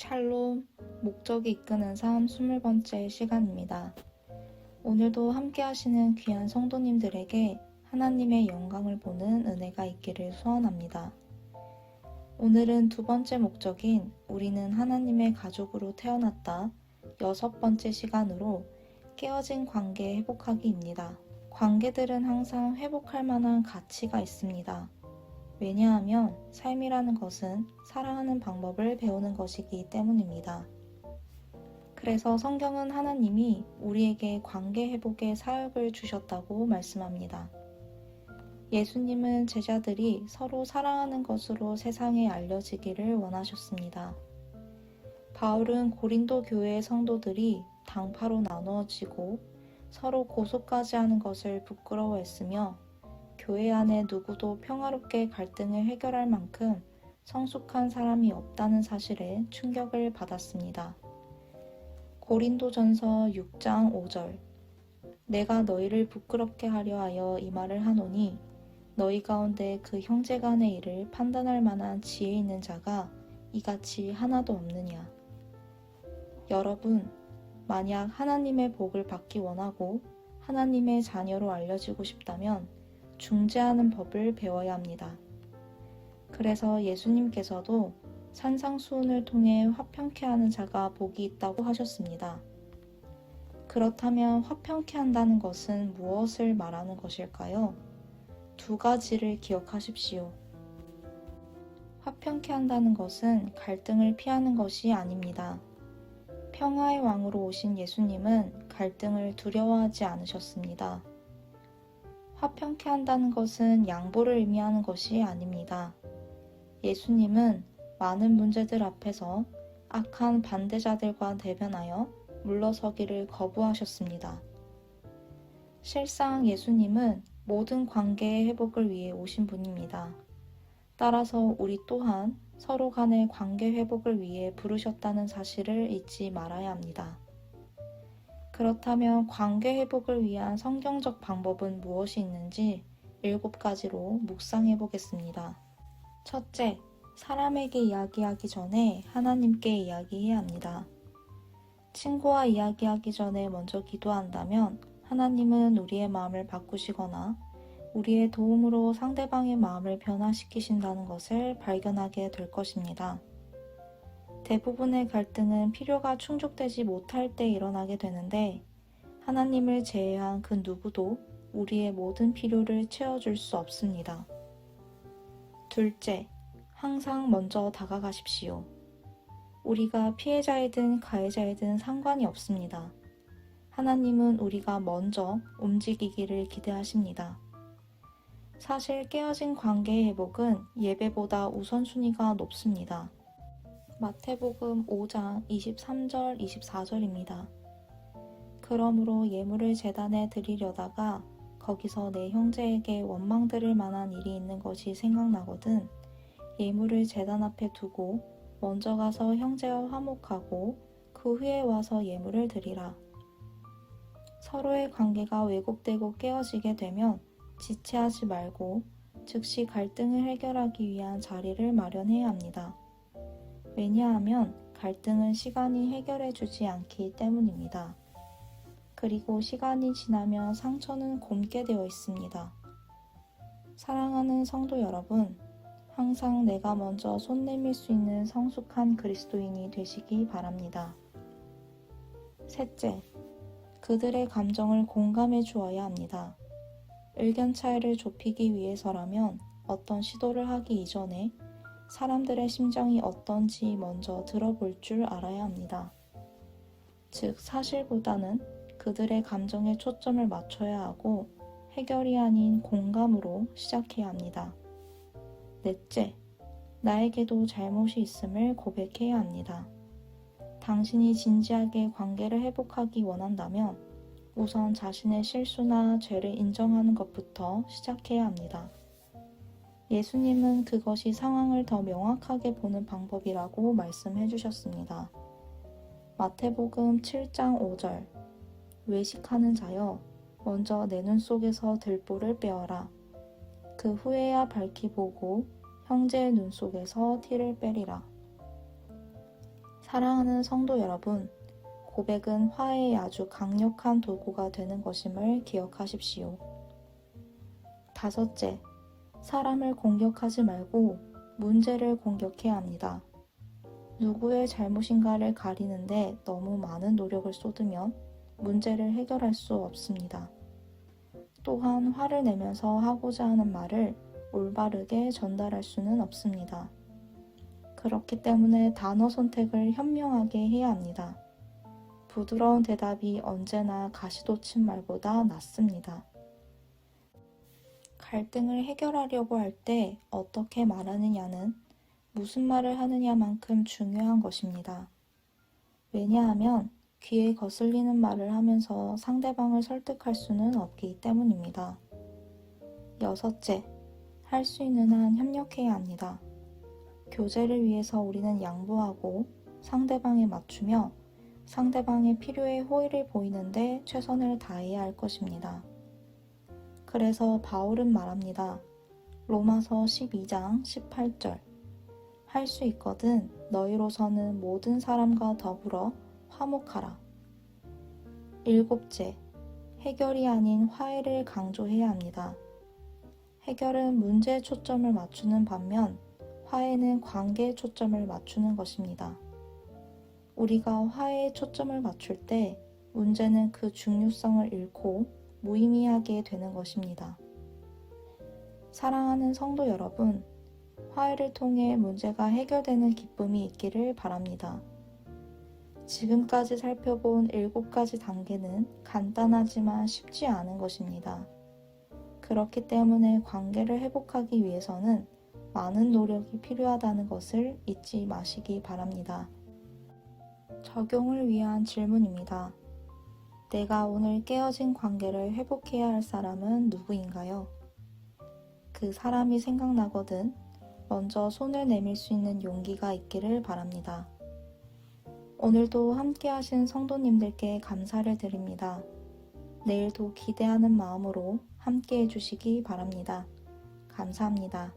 샬롬, 목적이 이끄는 삶 20번째 시간입니다. 오늘도 함께 하시는 귀한 성도님들에게 하나님의 영광을 보는 은혜가 있기를 소원합니다. 오늘은 두 번째 목적인 우리는 하나님의 가족으로 태어났다 6번째 시간으로 깨어진 관계 회복하기입니다. 관계들은 항상 회복할 만한 가치가 있습니다. 왜냐하면 삶이라는 것은 사랑하는 방법을 배우는 것이기 때문입니다. 그래서 성경은 하나님이 우리에게 관계 회복의 사역을 주셨다고 말씀합니다. 예수님은 제자들이 서로 사랑하는 것으로 세상에 알려지기를 원하셨습니다. 바울은 고린도 교회의 성도들이 당파로 나누어지고 서로 고소까지 하는 것을 부끄러워했으며 교회 안에 누구도 평화롭게 갈등을 해결할 만큼 성숙한 사람이 없다는 사실에 충격을 받았습니다. 고린도전서 6장 5절 내가 너희를 부끄럽게 하려 하여 이 말을 하노니 너희 가운데 그 형제 간의 일을 판단할 만한 지혜 있는 자가 이같이 하나도 없느냐. 여러분, 만약 하나님의 복을 받기 원하고 하나님의 자녀로 알려지고 싶다면 중재하는 법을 배워야 합니다. 그래서 예수님께서도 산상수훈을 통해 화평케 하는 자가 복이 있다고 하셨습니다. 그렇다면 화평케 한다는 것은 무엇을 말하는 것일까요? 두 가지를 기억하십시오. 화평케 한다는 것은 갈등을 피하는 것이 아닙니다. 평화의 왕으로 오신 예수님은 갈등을 두려워하지 않으셨습니다. 화평케 한다는 것은 양보를 의미하는 것이 아닙니다. 예수님은 많은 문제들 앞에서 악한 반대자들과 대변하여 물러서기를 거부하셨습니다. 실상 예수님은 모든 관계의 회복을 위해 오신 분입니다. 따라서 우리 또한 서로 간의 관계 회복을 위해 부르셨다는 사실을 잊지 말아야 합니다. 그렇다면 관계 회복을 위한 성경적 방법은 무엇이 있는지 7가지로 묵상해 보겠습니다. 첫째, 사람에게 이야기하기 전에 하나님께 이야기해야 합니다. 친구와 이야기하기 전에 먼저 기도한다면 하나님은 우리의 마음을 바꾸시거나 우리의 도움으로 상대방의 마음을 변화시키신다는 것을 발견하게 될 것입니다. 대부분의 갈등은 필요가 충족되지 못할 때 일어나게 되는데 하나님을 제외한 그 누구도 우리의 모든 필요를 채워줄 수 없습니다. 둘째, 항상 먼저 다가가십시오. 우리가 피해자이든 가해자이든 상관이 없습니다. 하나님은 우리가 먼저 움직이기를 기대하십니다. 사실 깨어진 관계의 회복은 예배보다 우선순위가 높습니다. 마태복음 5장 23절 24절입니다. 그러므로 예물을 제단에 드리려다가 거기서 내 형제에게 원망 들을 만한 일이 있는 것이 생각나거든 예물을 제단 앞에 두고 먼저 가서 형제와 화목하고 그 후에 와서 예물을 드리라. 서로의 관계가 왜곡되고 깨어지게 되면 지체하지 말고 즉시 갈등을 해결하기 위한 자리를 마련해야 합니다. 왜냐하면 갈등은 시간이 해결해주지 않기 때문입니다. 그리고 시간이 지나면 상처는 곪게 되어 있습니다. 사랑하는 성도 여러분, 항상 내가 먼저 손 내밀 수 있는 성숙한 그리스도인이 되시기 바랍니다. 셋째, 그들의 감정을 공감해 주어야 합니다. 의견 차이를 좁히기 위해서라면 어떤 시도를 하기 이전에 사람들의 심정이 어떤지 먼저 들어볼 줄 알아야 합니다. 즉, 사실보다는 그들의 감정에 초점을 맞춰야 하고 해결이 아닌 공감으로 시작해야 합니다. 넷째, 나에게도 잘못이 있음을 고백해야 합니다. 당신이 진지하게 관계를 회복하기 원한다면 우선 자신의 실수나 죄를 인정하는 것부터 시작해야 합니다. 예수님은 그것이 상황을 더 명확하게 보는 방법이라고 말씀해 주셨습니다. 마태복음 7장 5절 외식하는 자여 먼저 내 눈 속에서 들보를 빼어라. 그 후에야 밝히 보고 형제의 눈 속에서 티를 빼리라. 사랑하는 성도 여러분, 고백은 화해의 아주 강력한 도구가 되는 것임을 기억하십시오. 다섯째, 사람을 공격하지 말고 문제를 공격해야 합니다. 누구의 잘못인가를 가리는데 너무 많은 노력을 쏟으면 문제를 해결할 수 없습니다. 또한 화를 내면서 하고자 하는 말을 올바르게 전달할 수는 없습니다. 그렇기 때문에 단어 선택을 현명하게 해야 합니다. 부드러운 대답이 언제나 가시돋친 말보다 낫습니다. 갈등을 해결하려고 할 때 어떻게 말하느냐는 무슨 말을 하느냐만큼 중요한 것입니다. 왜냐하면 귀에 거슬리는 말을 하면서 상대방을 설득할 수는 없기 때문입니다. 여섯째, 할 수 있는 한 협력해야 합니다. 교제를 위해서 우리는 양보하고 상대방에 맞추며 상대방의 필요에 호의를 보이는데 최선을 다해야 할 것입니다. 그래서 바울은 말합니다. 로마서 12장 18절 할 수 있거든 너희로서는 모든 사람과 더불어 화목하라. 일곱째, 해결이 아닌 화해를 강조해야 합니다. 해결은 문제에 초점을 맞추는 반면 화해는 관계에 초점을 맞추는 것입니다. 우리가 화해에 초점을 맞출 때 문제는 그 중요성을 잃고 무의미하게 되는 것입니다. 사랑하는 성도 여러분, 화해를 통해 문제가 해결되는 기쁨이 있기를 바랍니다. 지금까지 살펴본 7가지 단계는 간단하지만 쉽지 않은 것입니다. 그렇기 때문에 관계를 회복하기 위해서는 많은 노력이 필요하다는 것을 잊지 마시기 바랍니다. 적용을 위한 질문입니다. 내가 오늘 깨어진 관계를 회복해야 할 사람은 누구인가요? 그 사람이 생각나거든 먼저 손을 내밀 수 있는 용기가 있기를 바랍니다. 오늘도 함께 하신 성도님들께 감사를 드립니다. 내일도 기대하는 마음으로 함께 해주시기 바랍니다. 감사합니다.